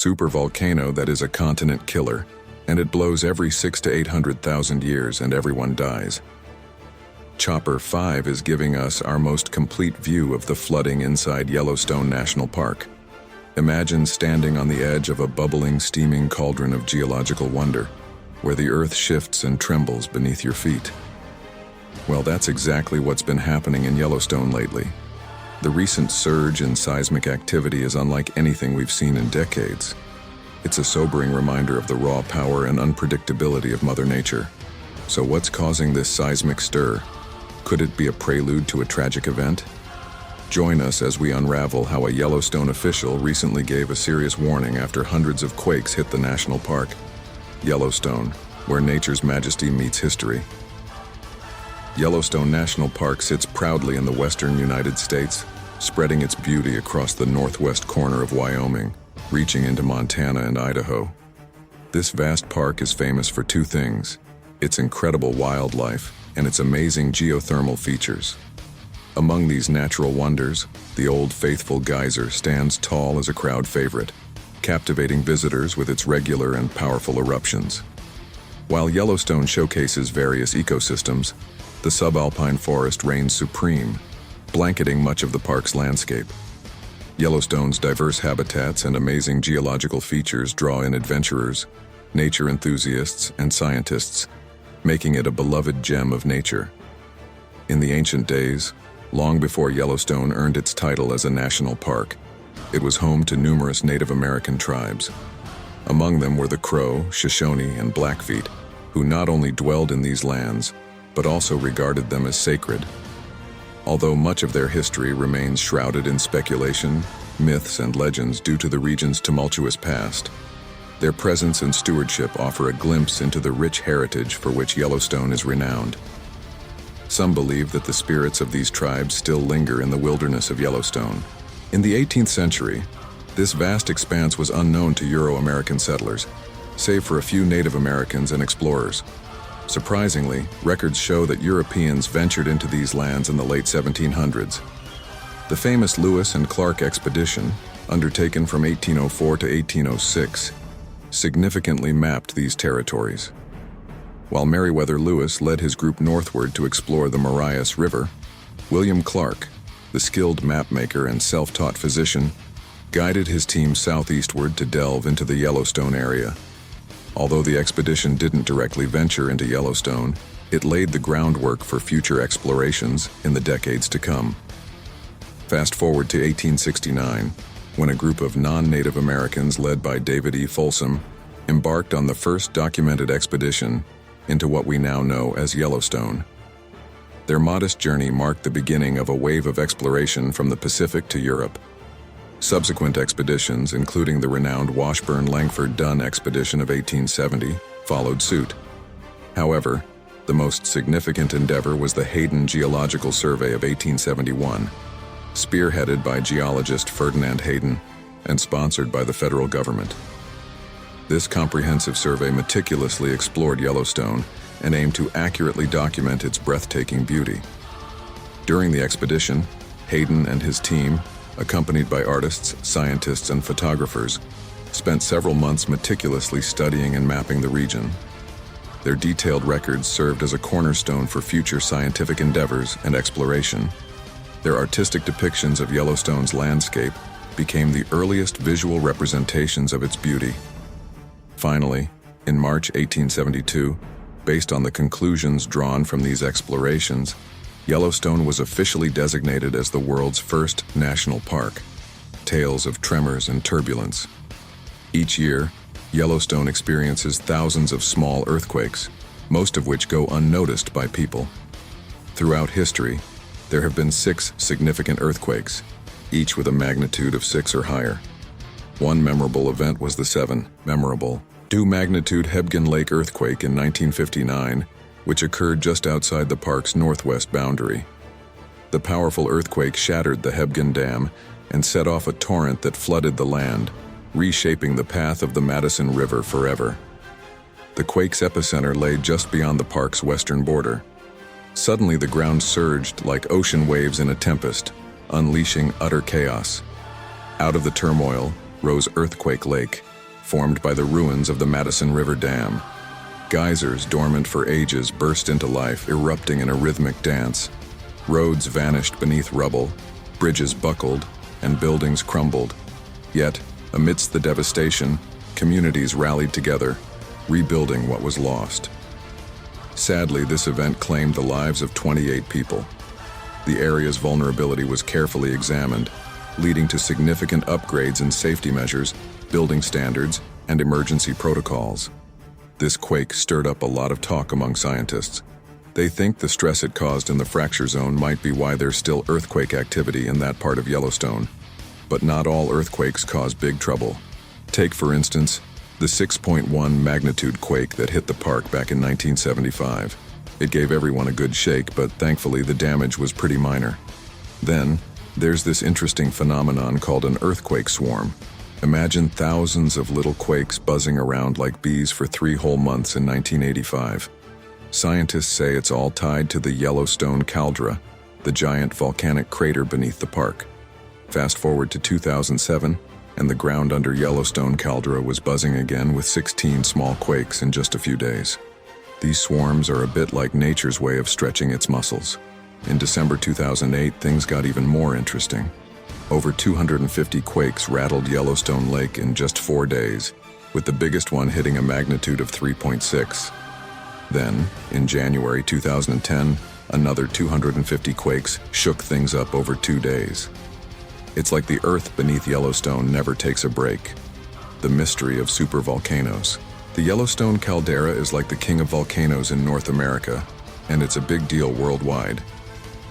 supervolcano that is a continent killer, and it blows every 600 to 800,000 years and everyone dies. Chopper 5 is giving us our most complete view of the flooding inside Yellowstone National Park. Imagine standing on the edge of a bubbling, steaming cauldron of geological wonder, where the earth shifts and trembles beneath your feet. Well, that's exactly what's been happening in Yellowstone lately. The recent surge in seismic activity is unlike anything we've seen in decades. It's a sobering reminder of the raw power and unpredictability of Mother Nature. So what's causing this seismic stir? Could it be a prelude to a tragic event? Join us as we unravel how a Yellowstone official recently gave a serious warning after hundreds of quakes hit the national park. Yellowstone, where nature's majesty meets history. Yellowstone National Park sits proudly in the western United States, spreading its beauty across the northwest corner of Wyoming, reaching into Montana and Idaho. This vast park is famous for two things: its incredible wildlife and its amazing geothermal features. Among these natural wonders, the Old Faithful geyser stands tall as a crowd favorite, captivating visitors with its regular and powerful eruptions. While Yellowstone showcases various ecosystems, the subalpine forest reigns supreme, blanketing much of the park's landscape. Yellowstone's diverse habitats and amazing geological features draw in adventurers, nature enthusiasts, and scientists, making it a beloved gem of nature. In the ancient days, long before Yellowstone earned its title as a national park, it was home to numerous Native American tribes. Among them were the Crow, Shoshone, and Blackfeet, who not only dwelled in these lands, but also regarded them as sacred. Although much of their history remains shrouded in speculation, myths, and legends due to the region's tumultuous past, their presence and stewardship offer a glimpse into the rich heritage for which Yellowstone is renowned. Some believe that the spirits of these tribes still linger in the wilderness of Yellowstone. In the 18th century, this vast expanse was unknown to Euro-American settlers, save for a few Native Americans and explorers. Surprisingly, records show that Europeans ventured into these lands in the late 1700s. The famous Lewis and Clark expedition, undertaken from 1804 to 1806, significantly mapped these territories. While Meriwether Lewis led his group northward to explore the Marias River, William Clark, the skilled mapmaker and self-taught physician, guided his team southeastward to delve into the Yellowstone area. Although the expedition didn't directly venture into Yellowstone, it laid the groundwork for future explorations in the decades to come. Fast forward to 1869, when a group of non-Native Americans led by David E. Folsom embarked on the first documented expedition into what we now know as Yellowstone. Their modest journey marked the beginning of a wave of exploration from the Pacific to Europe. Subsequent expeditions, including the renowned Washburn-Langford-Dunn expedition of 1870, followed suit. However, the most significant endeavor was the Hayden Geological Survey of 1871, spearheaded by geologist Ferdinand Hayden and sponsored by the federal government. This comprehensive survey meticulously explored Yellowstone and aimed to accurately document its breathtaking beauty. During the expedition, Hayden and his team, accompanied by artists, scientists, and photographers, spent several months meticulously studying and mapping the region. Their detailed records served as a cornerstone for future scientific endeavors and exploration. Their artistic depictions of Yellowstone's landscape became the earliest visual representations of its beauty. Finally, in March 1872, based on the conclusions drawn from these explorations, Yellowstone was officially designated as the world's first national park. Tales of tremors and turbulence. Each year, Yellowstone experiences thousands of small earthquakes, most of which go unnoticed by people. Throughout history, there have been 6 significant earthquakes, each with a magnitude of 6 or higher. One memorable event was the 7-magnitude Hebgen Lake earthquake in 1959, which occurred just outside the park's northwest boundary. The powerful earthquake shattered the Hebgen Dam and set off a torrent that flooded the land, reshaping the path of the Madison River forever. The quake's epicenter lay just beyond the park's western border. Suddenly, the ground surged like ocean waves in a tempest, unleashing utter chaos. Out of the turmoil rose Earthquake Lake, formed by the ruins of the Madison River Dam. Geysers dormant for ages burst into life, erupting in a rhythmic dance. Roads vanished beneath rubble, bridges buckled, and buildings crumbled. Yet, amidst the devastation, communities rallied together, rebuilding what was lost. Sadly, this event claimed the lives of 28 people. The area's vulnerability was carefully examined, leading to significant upgrades in safety measures, building standards, and emergency protocols. This quake stirred up a lot of talk among scientists. They think the stress it caused in the fracture zone might be why there's still earthquake activity in that part of Yellowstone. But not all earthquakes cause big trouble. Take, for instance, the 6.1 magnitude quake that hit the park back in 1975. It gave everyone a good shake, but thankfully the damage was pretty minor. Then, there's this interesting phenomenon called an earthquake swarm. Imagine thousands of little quakes buzzing around like bees for 3 whole months in 1985. Scientists say it's all tied to the Yellowstone cauldron, the giant volcanic crater beneath the park. Fast forward to 2007, and the ground under Yellowstone cauldron was buzzing again with 16 small quakes in just a few days. These swarms are a bit like nature's way of stretching its muscles. In December 2008, things got even more interesting. Over 250 quakes rattled Yellowstone Lake in just 4 days, with the biggest one hitting a magnitude of 3.6. Then, in January 2010, another 250 quakes shook things up over 2 days. It's like the earth beneath Yellowstone never takes a break. The mystery of supervolcanoes. The Yellowstone caldera is like the king of volcanoes in North America, and it's a big deal worldwide.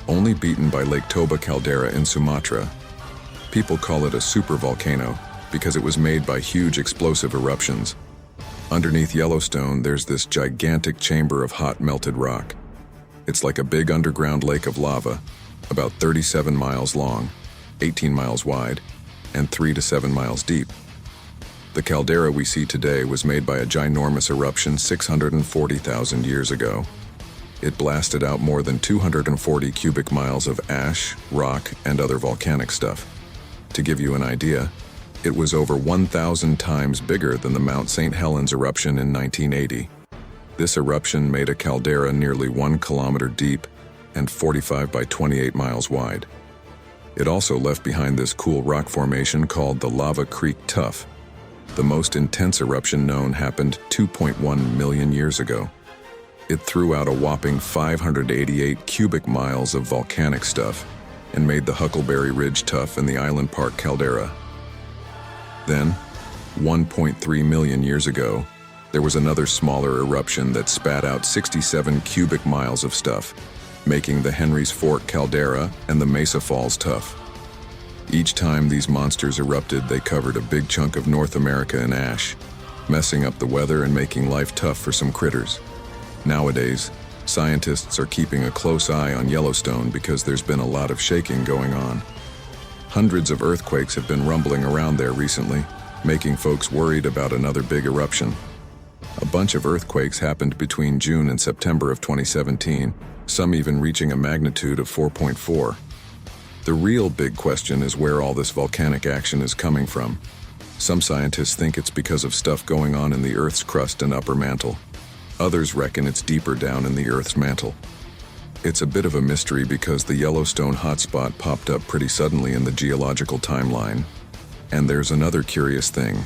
Only beaten by Lake Toba caldera in Sumatra. People call it a supervolcano because it was made by huge explosive eruptions. Underneath Yellowstone, there's this gigantic chamber of hot melted rock. It's like a big underground lake of lava, about 37 miles long, 18 miles wide, and 3 to 7 miles deep. The caldera we see today was made by a ginormous eruption 640,000 years ago. It blasted out more than 240 cubic miles of ash, rock, and other volcanic stuff. To give you an idea, it was over 1,000 times bigger than the Mount St. Helens eruption in 1980. This eruption made a caldera nearly 1 kilometer deep and 45 by 28 miles wide. It also left behind this cool rock formation called the Lava Creek Tuff. The most intense eruption known happened 2.1 million years ago. It threw out a whopping 588 cubic miles of volcanic stuff and made the Huckleberry Ridge Tuff and the Island Park caldera. Then, 1.3 million years ago, there was another smaller eruption that spat out 67 cubic miles of stuff, making the Henry's Fork caldera and the Mesa Falls Tuff. Each time these monsters erupted, they covered a big chunk of North America in ash, messing up the weather and making life tough for some critters. Nowadays, scientists are keeping a close eye on Yellowstone because there's been a lot of shaking going on. Hundreds of earthquakes have been rumbling around there recently, making folks worried about another big eruption. A bunch of earthquakes happened between June and September of 2017, some even reaching a magnitude of 4.4. The real big question is where all this volcanic action is coming from. Some scientists think it's because of stuff going on in the Earth's crust and upper mantle. Others reckon it's deeper down in the Earth's mantle. It's a bit of a mystery because the Yellowstone hotspot popped up pretty suddenly in the geological timeline. And there's another curious thing.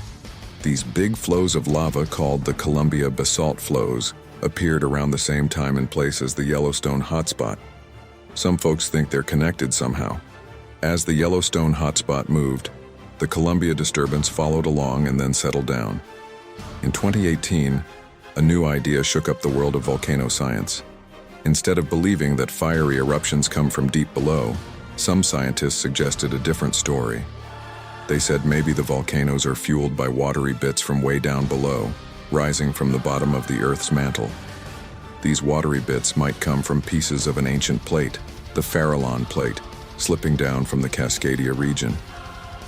These big flows of lava called the Columbia basalt flows appeared around the same time and place as the Yellowstone hotspot. Some folks think they're connected somehow. As the Yellowstone hotspot moved, the Columbia disturbance followed along and then settled down. In 2018, a new idea shook up the world of volcano science. Instead of believing that fiery eruptions come from deep below, some scientists suggested a different story. They said maybe the volcanoes are fueled by watery bits from way down below, rising from the bottom of the Earth's mantle. These watery bits might come from pieces of an ancient plate, the Farallon Plate, slipping down from the Cascadia region.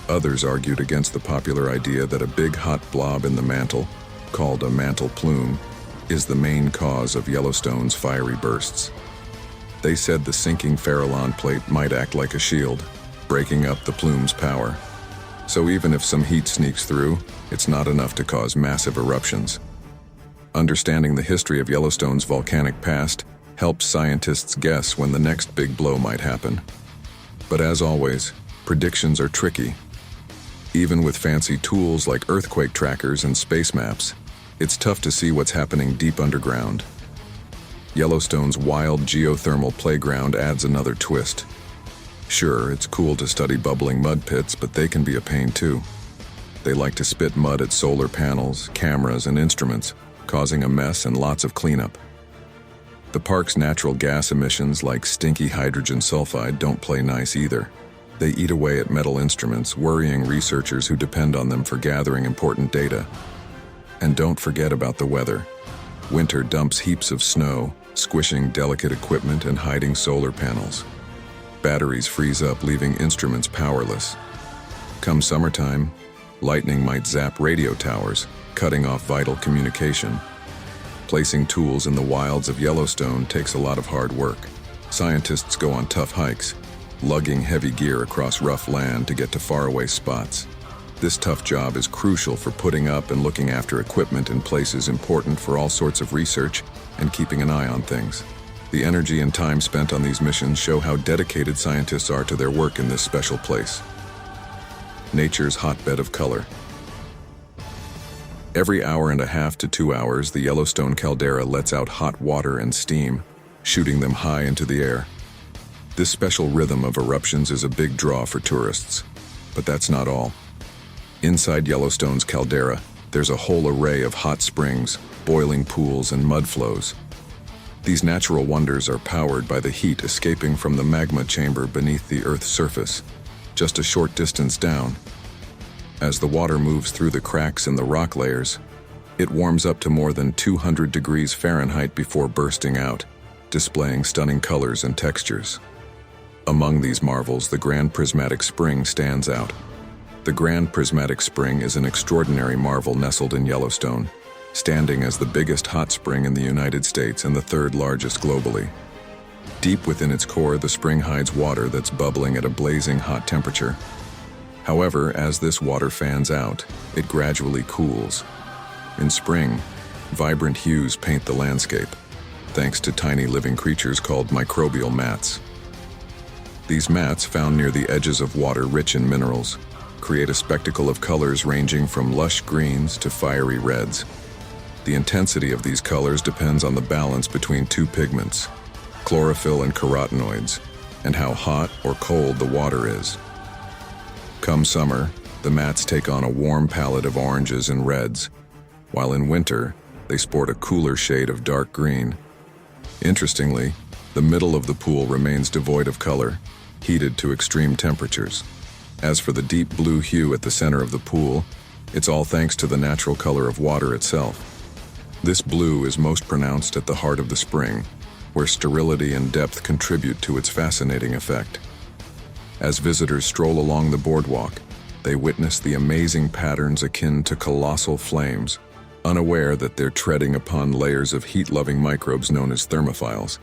Others argued against the popular idea that a big hot blob in the mantle, called a mantle plume, is the main cause of Yellowstone's fiery bursts. They said the sinking Farallon Plate might act like a shield, breaking up the plume's power. So even if some heat sneaks through, it's not enough to cause massive eruptions. Understanding the history of Yellowstone's volcanic past helps scientists guess when the next big blow might happen. But as always, predictions are tricky. Even with fancy tools like earthquake trackers and space maps, it's tough to see what's happening deep underground. Yellowstone's wild geothermal playground adds another twist. Sure, it's cool to study bubbling mud pits, but they can be a pain too. They like to spit mud at solar panels, cameras, and instruments, causing a mess and lots of cleanup. The park's natural gas emissions, like stinky hydrogen sulfide, don't play nice either. They eat away at metal instruments, worrying researchers who depend on them for gathering important data. And don't forget about the weather. Winter dumps heaps of snow, squishing delicate equipment and hiding solar panels. Batteries freeze up, leaving instruments powerless. Come summertime, lightning might zap radio towers, cutting off vital communication. Placing tools in the wilds of Yellowstone takes a lot of hard work. Scientists go on tough hikes, lugging heavy gear across rough land to get to faraway spots. This tough job is crucial for putting up and looking after equipment in places important for all sorts of research and keeping an eye on things. The energy and time spent on these missions show how dedicated scientists are to their work in this special place. Nature's hotbed of color. Every hour and a half to 2 hours, the Yellowstone caldera lets out hot water and steam, shooting them high into the air. This special rhythm of eruptions is a big draw for tourists. But that's not all. Inside Yellowstone's caldera, there's a whole array of hot springs, boiling pools, and mud flows. These natural wonders are powered by the heat escaping from the magma chamber beneath the Earth's surface, just a short distance down. As the water moves through the cracks in the rock layers, it warms up to more than 200 degrees Fahrenheit before bursting out, displaying stunning colors and textures. Among these marvels, the Grand Prismatic Spring stands out. The Grand Prismatic Spring is an extraordinary marvel nestled in Yellowstone, standing as the biggest hot spring in the United States and the third largest globally. Deep within its core, the spring hides water that's bubbling at a blazing hot temperature. However, as this water fans out, it gradually cools. In spring, vibrant hues paint the landscape, thanks to tiny living creatures called microbial mats. These mats, found near the edges of water rich in minerals, create a spectacle of colors ranging from lush greens to fiery reds. The intensity of these colors depends on the balance between two pigments, chlorophyll and carotenoids, and how hot or cold the water is. Come summer, the mats take on a warm palette of oranges and reds, while in winter, they sport a cooler shade of dark green. Interestingly, the middle of the pool remains devoid of color, heated to extreme temperatures. As for the deep blue hue at the center of the pool, it's all thanks to the natural color of water itself. This blue is most pronounced at the heart of the spring, where sterility and depth contribute to its fascinating effect. As visitors stroll along the boardwalk, they witness the amazing patterns akin to colossal flames, unaware that they're treading upon layers of heat-loving microbes known as thermophiles.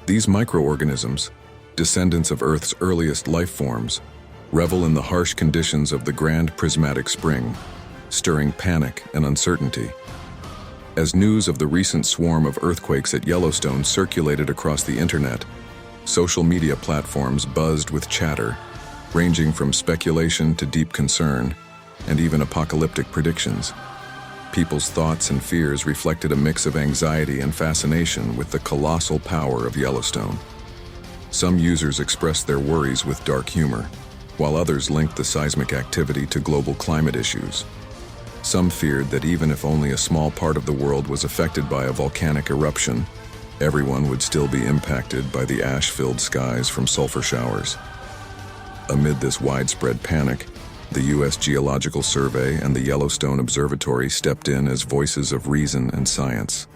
These microorganisms, descendants of Earth's earliest life forms, revel in the harsh conditions of the Grand Prismatic Spring, stirring panic and uncertainty. As news of the recent swarm of earthquakes at Yellowstone circulated across the internet, social media platforms buzzed with chatter, ranging from speculation to deep concern, and even apocalyptic predictions. People's thoughts and fears reflected a mix of anxiety and fascination with the colossal power of Yellowstone. Some users expressed their worries with dark humor, while others linked the seismic activity to global climate issues. Some feared that even if only a small part of the world was affected by a volcanic eruption, everyone would still be impacted by the ash-filled skies from sulfur showers. Amid this widespread panic, the U.S. Geological Survey and the Yellowstone Observatory stepped in as voices of reason and science.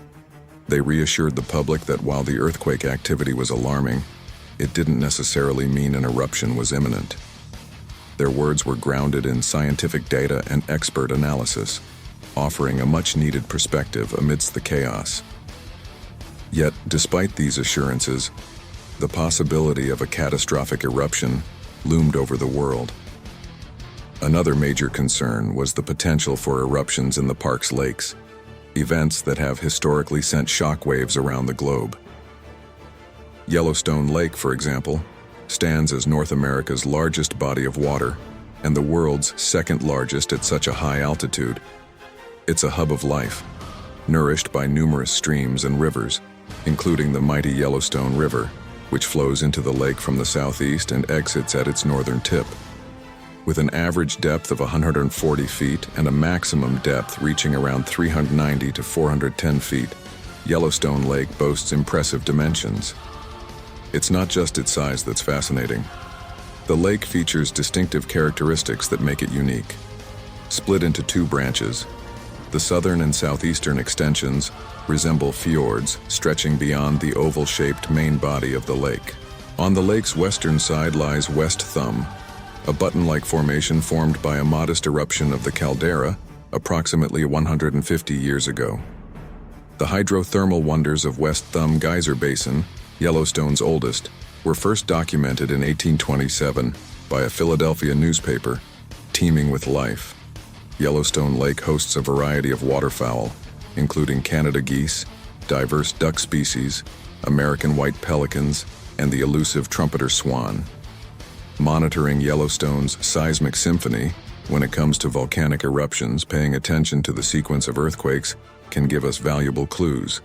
They reassured the public that while the earthquake activity was alarming, it didn't necessarily mean an eruption was imminent. Their words were grounded in scientific data and expert analysis, offering a much-needed perspective amidst the chaos. Yet, despite these assurances, the possibility of a catastrophic eruption loomed over the world. Another major concern was the potential for eruptions in the park's lakes, events that have historically sent shockwaves around the globe. Yellowstone Lake, for example, stands as North America's largest body of water and the world's second largest at such a high altitude. It's a hub of life, nourished by numerous streams and rivers, including the mighty Yellowstone River, which flows into the lake from the southeast and exits at its northern tip. With an average depth of 140 feet and a maximum depth reaching around 390 to 410 feet, Yellowstone Lake boasts impressive dimensions. It's not just its size that's fascinating. The lake features distinctive characteristics that make it unique. Split into two branches, the southern and southeastern extensions resemble fjords stretching beyond the oval-shaped main body of the lake. On the lake's western side lies West Thumb, a button-like formation formed by a modest eruption of the caldera approximately 150 years ago. The hydrothermal wonders of West Thumb Geyser Basin, Yellowstone's oldest, were first documented in 1827 by a Philadelphia newspaper, teeming with life. Yellowstone Lake hosts a variety of waterfowl, including Canada geese, diverse duck species, American white pelicans, and the elusive trumpeter swan. Monitoring Yellowstone's seismic symphony, when it comes to volcanic eruptions, paying attention to the sequence of earthquakes can give us valuable clues.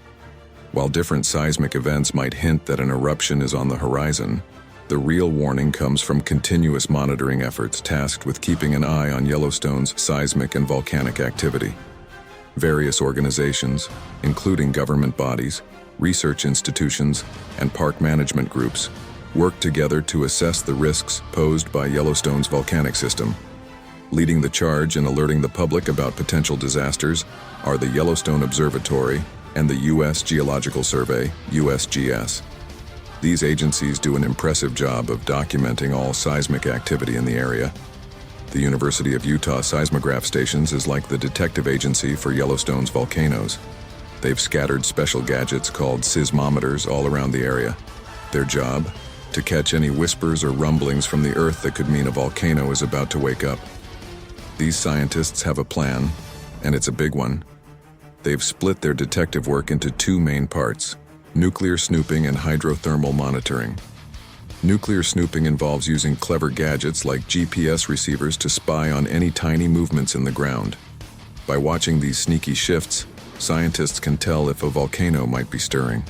While different seismic events might hint that an eruption is on the horizon, the real warning comes from continuous monitoring efforts tasked with keeping an eye on Yellowstone's seismic and volcanic activity. Various organizations, including government bodies, research institutions, and park management groups, work together to assess the risks posed by Yellowstone's volcanic system. Leading the charge in alerting the public about potential disasters are the Yellowstone Observatory and the U.S. Geological Survey, USGS. These agencies do an impressive job of documenting all seismic activity in the area. The University of Utah Seismograph Stations is like the detective agency for Yellowstone's volcanoes. They've scattered special gadgets called seismometers all around the area. Their job? To catch any whispers or rumblings from the earth that could mean a volcano is about to wake up. These scientists have a plan, and it's a big one. They've split their detective work into two main parts: nuclear snooping and hydrothermal monitoring. Nuclear snooping involves using clever gadgets like GPS receivers to spy on any tiny movements in the ground. By watching these sneaky shifts, scientists can tell if a volcano might be stirring.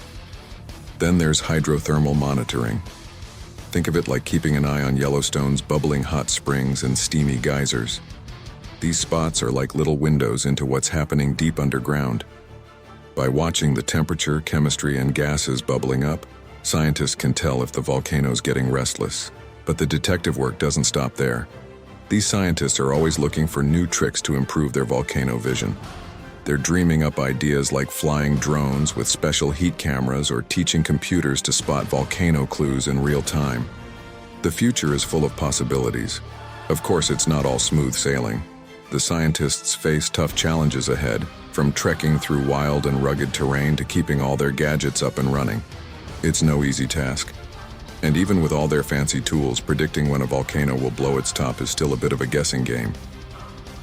Then there's hydrothermal monitoring. Think of it like keeping an eye on Yellowstone's bubbling hot springs and steamy geysers. These spots are like little windows into what's happening deep underground. By watching the temperature, chemistry, and gases bubbling up, scientists can tell if the volcano's getting restless. But the detective work doesn't stop there. These scientists are always looking for new tricks to improve their volcano vision. They're dreaming up ideas like flying drones with special heat cameras or teaching computers to spot volcano clues in real time. The future is full of possibilities. Of course, it's not all smooth sailing. The scientists face tough challenges ahead, from trekking through wild and rugged terrain to keeping all their gadgets up and running. It's no easy task. And even with all their fancy tools, predicting when a volcano will blow its top is still a bit of a guessing game.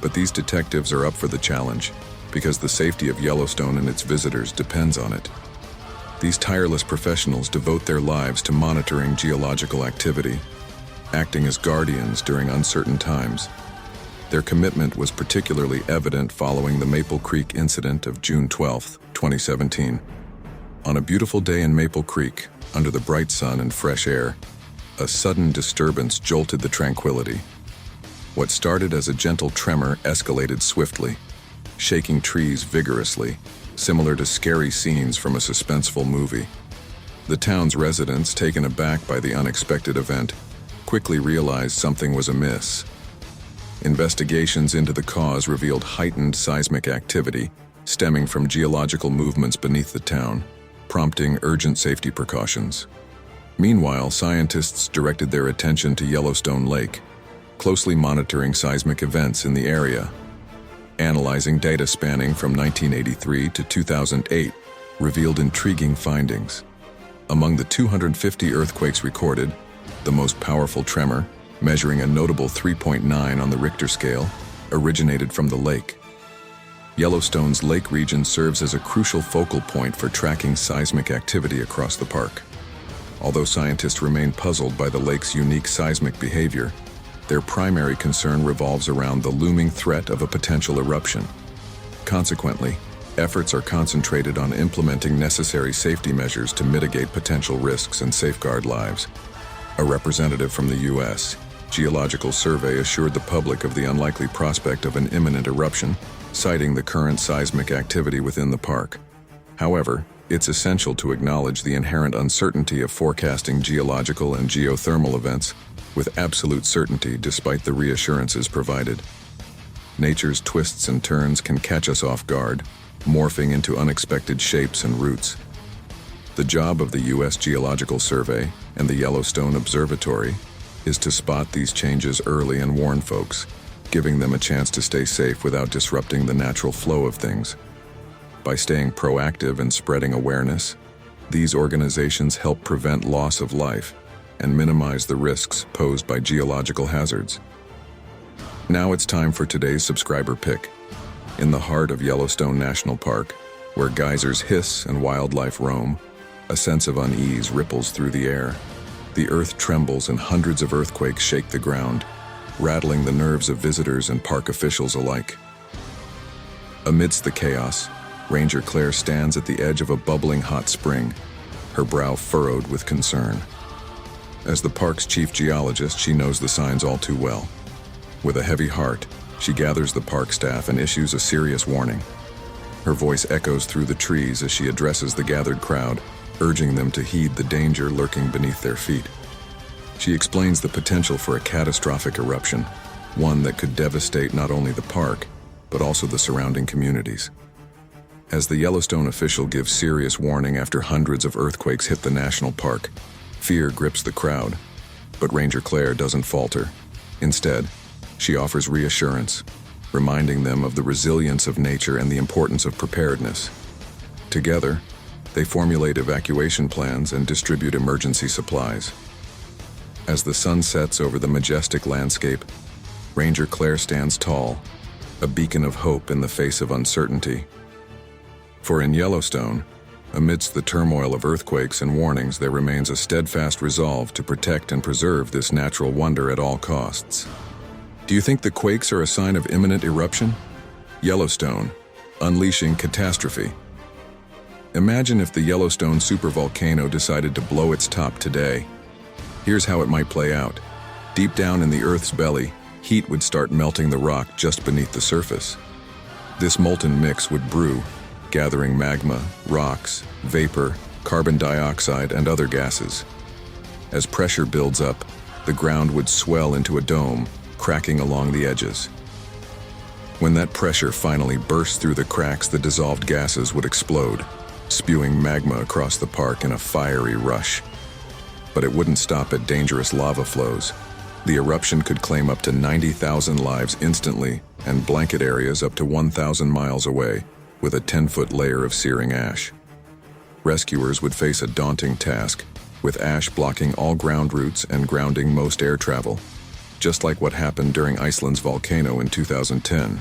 But these detectives are up for the challenge, because the safety of Yellowstone and its visitors depends on it. These tireless professionals devote their lives to monitoring geological activity, acting as guardians during uncertain times. Their commitment was particularly evident following the Maple Creek incident of June 12, 2017. On a beautiful day in Maple Creek, under the bright sun and fresh air, a sudden disturbance jolted the tranquility. What started as a gentle tremor escalated swiftly, shaking trees vigorously, similar to scary scenes from a suspenseful movie. The town's residents, taken aback by the unexpected event, quickly realized something was amiss. Investigations into the cause revealed heightened seismic activity stemming from geological movements beneath the town, prompting urgent safety precautions. Meanwhile, scientists directed their attention to Yellowstone Lake, closely monitoring seismic events in the area. Analyzing data spanning from 1983 to 2008 revealed intriguing findings. Among the 250 earthquakes recorded, the most powerful tremor, measuring a notable 3.9 on the Richter scale, originated from the lake. Yellowstone's lake region serves as a crucial focal point for tracking seismic activity across the park. Although scientists remain puzzled by the lake's unique seismic behavior, their primary concern revolves around the looming threat of a potential eruption. Consequently, efforts are concentrated on implementing necessary safety measures to mitigate potential risks and safeguard lives. A representative from the U.S. Geological Survey assured the public of the unlikely prospect of an imminent eruption, citing the current seismic activity within the park. However, it's essential to acknowledge the inherent uncertainty of forecasting geological and geothermal events with absolute certainty despite the reassurances provided. Nature's twists and turns can catch us off guard, morphing into unexpected shapes and routes. The job of the U.S. Geological Survey and the Yellowstone Observatory is to spot these changes early and warn folks, giving them a chance to stay safe without disrupting the natural flow of things. By staying proactive and spreading awareness, these organizations help prevent loss of life and minimize the risks posed by geological hazards. Now it's time for today's subscriber pick. In the heart of Yellowstone National Park, where geysers hiss and wildlife roam, a sense of unease ripples through the air. The earth trembles and hundreds of earthquakes shake the ground, rattling the nerves of visitors and park officials alike. Amidst the chaos, Ranger Claire stands at the edge of a bubbling hot spring, her brow furrowed with concern. As the park's chief geologist, she knows the signs all too well. With a heavy heart, she gathers the park staff and issues a serious warning. Her voice echoes through the trees as she addresses the gathered crowd, urging them to heed the danger lurking beneath their feet. She explains the potential for a catastrophic eruption, one that could devastate not only the park, but also the surrounding communities. As the Yellowstone official gives serious warning after hundreds of earthquakes hit the national park, fear grips the crowd, but Ranger Claire doesn't falter. Instead, she offers reassurance, reminding them of the resilience of nature and the importance of preparedness. Together, they formulate evacuation plans and distribute emergency supplies. As the sun sets over the majestic landscape, Ranger Claire stands tall, a beacon of hope in the face of uncertainty. For in Yellowstone, amidst the turmoil of earthquakes and warnings, there remains a steadfast resolve to protect and preserve this natural wonder at all costs. Do you think the quakes are a sign of imminent eruption? Yellowstone, unleashing catastrophe. Imagine if the Yellowstone supervolcano decided to blow its top today. Here's how it might play out. Deep down in the Earth's belly, heat would start melting the rock just beneath the surface. This molten mix would brew, gathering magma, rocks, vapor, carbon dioxide, and other gases. As pressure builds up, the ground would swell into a dome, cracking along the edges. When that pressure finally bursts through the cracks, the dissolved gases would explode, spewing magma across the park in a fiery rush. But it wouldn't stop at dangerous lava flows. The eruption could claim up to 90,000 lives instantly and blanket areas up to 1,000 miles away with a 10-foot layer of searing ash. Rescuers would face a daunting task, with ash blocking all ground routes and grounding most air travel, just like what happened during Iceland's volcano in 2010.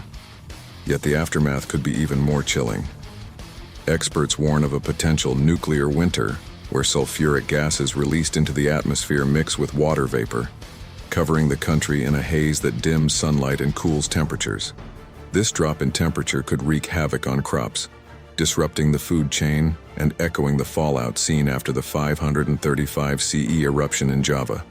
Yet the aftermath could be even more chilling. Experts warn of a potential nuclear winter, where sulfuric gases released into the atmosphere mix with water vapor, covering the country in a haze that dims sunlight and cools temperatures. This drop in temperature could wreak havoc on crops, disrupting the food chain and echoing the fallout seen after the 535 CE eruption in Java.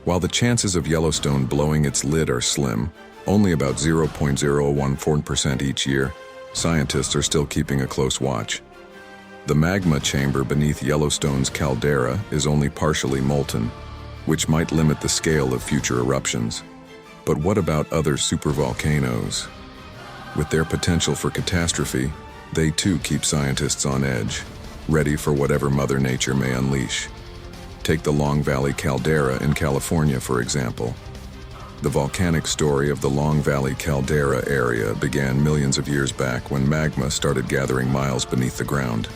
While the chances of Yellowstone blowing its lid are slim, only about 0.014% each year, scientists are still keeping a close watch. The magma chamber beneath Yellowstone's caldera is only partially molten, which might limit the scale of future eruptions. But what about other supervolcanoes? With their potential for catastrophe, they too keep scientists on edge, ready for whatever Mother Nature may unleash. Take the Long Valley caldera in California, for example. The volcanic story of the Long Valley caldera area began millions of years back when magma started gathering miles beneath the ground.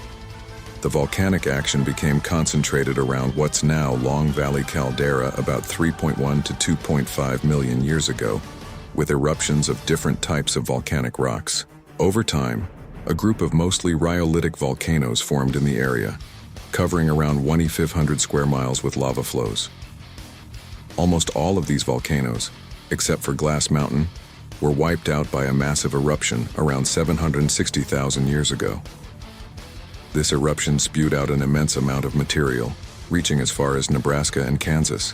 The volcanic action became concentrated around what's now Long Valley caldera about 3.1 to 2.5 million years ago, with eruptions of different types of volcanic rocks. Over time, a group of mostly rhyolitic volcanoes formed in the area, covering around 1,500 square miles with lava flows. Almost all of these volcanoes, except for Glass Mountain, were wiped out by a massive eruption around 760,000 years ago. This eruption spewed out an immense amount of material, reaching as far as Nebraska and Kansas.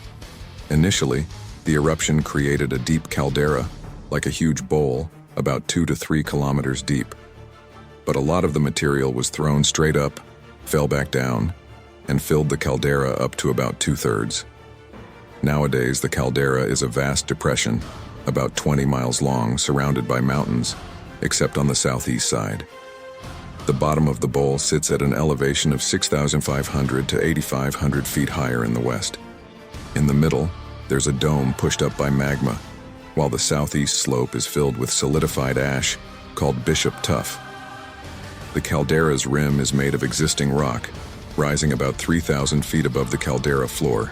Initially, the eruption created a deep caldera, like a huge bowl, about 2 to 3 kilometers deep. But a lot of the material was thrown straight up, fell back down, and filled the caldera up to about 2/3. Nowadays, the caldera is a vast depression, about 20 miles long, surrounded by mountains, except on the southeast side. The bottom of the bowl sits at an elevation of 6,500 to 8,500 feet higher in the west. In the middle, there's a dome pushed up by magma, while the southeast slope is filled with solidified ash called Bishop Tuff. The caldera's rim is made of existing rock, rising about 3,000 feet above the caldera floor,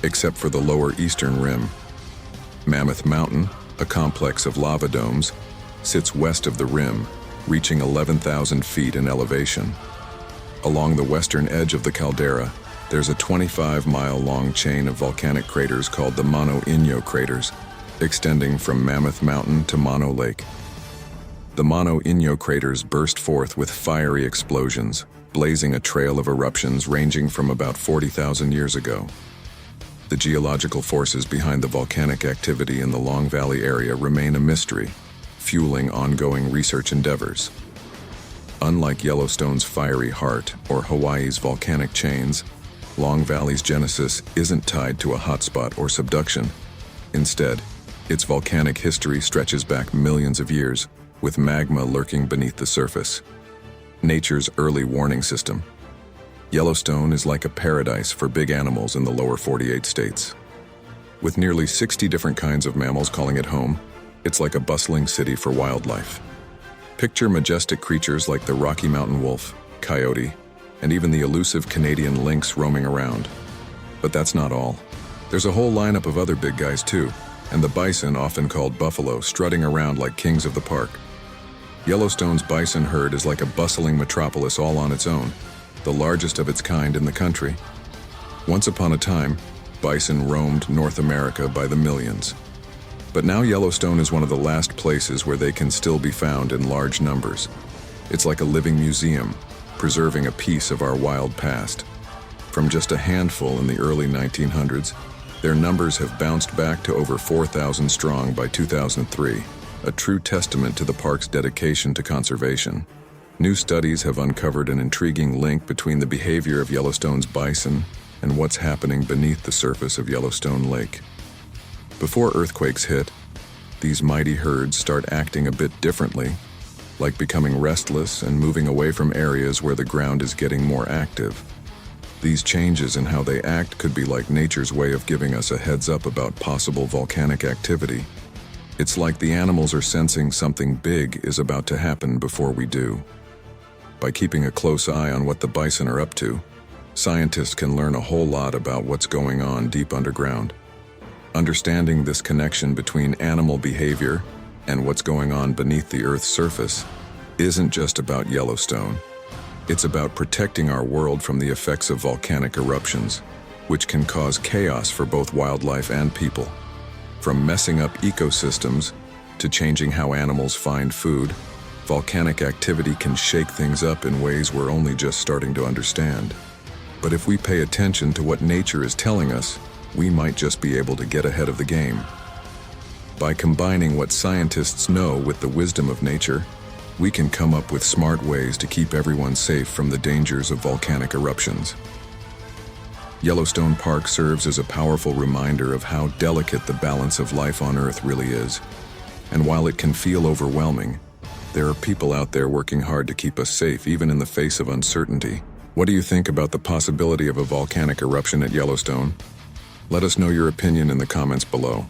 except for the lower eastern rim. Mammoth Mountain, a complex of lava domes, sits west of the rim, reaching 11,000 feet in elevation. Along the western edge of the caldera, there's a 25-mile-long chain of volcanic craters called the Mono Inyo craters, extending from Mammoth Mountain to Mono Lake. The Mono Inyo craters burst forth with fiery explosions, blazing a trail of eruptions ranging from about 40,000 years ago. The geological forces behind the volcanic activity in the Long Valley area remain a mystery, fueling ongoing research endeavors. Unlike Yellowstone's fiery heart or Hawaii's volcanic chains, Long Valley's genesis isn't tied to a hotspot or subduction. Instead, its volcanic history stretches back millions of years, with magma lurking beneath the surface. Nature's early warning system. Yellowstone is like a paradise for big animals in the lower 48 states. With nearly 60 different kinds of mammals calling it home, it's like a bustling city for wildlife. Picture majestic creatures like the Rocky Mountain wolf, coyote, and even the elusive Canadian lynx roaming around. But that's not all. There's a whole lineup of other big guys too, and the bison, often called buffalo, strutting around like kings of the park. Yellowstone's bison herd is like a bustling metropolis all on its own, the largest of its kind in the country. Once upon a time, bison roamed North America by the millions. But now Yellowstone is one of the last places where they can still be found in large numbers. It's like a living museum, preserving a piece of our wild past. From just a handful in the early 1900s, their numbers have bounced back to over 4,000 strong by 2003, a true testament to the park's dedication to conservation. New studies have uncovered an intriguing link between the behavior of Yellowstone's bison and what's happening beneath the surface of Yellowstone Lake. Before earthquakes hit, these mighty herds start acting a bit differently, like becoming restless and moving away from areas where the ground is getting more active. These changes in how they act could be like nature's way of giving us a heads up about possible volcanic activity. It's like the animals are sensing something big is about to happen before we do. By keeping a close eye on what the bison are up to, scientists can learn a whole lot about what's going on deep underground. Understanding this connection between animal behavior and what's going on beneath the Earth's surface isn't just about Yellowstone. It's about protecting our world from the effects of volcanic eruptions, which can cause chaos for both wildlife and people. From messing up ecosystems to changing how animals find food, volcanic activity can shake things up in ways we're only just starting to understand. But if we pay attention to what nature is telling us, we might just be able to get ahead of the game. By combining what scientists know with the wisdom of nature, we can come up with smart ways to keep everyone safe from the dangers of volcanic eruptions. Yellowstone Park serves as a powerful reminder of how delicate the balance of life on Earth really is. And while it can feel overwhelming, there are people out there working hard to keep us safe even in the face of uncertainty. What do you think about the possibility of a volcanic eruption at Yellowstone? Let us know your opinion in the comments below.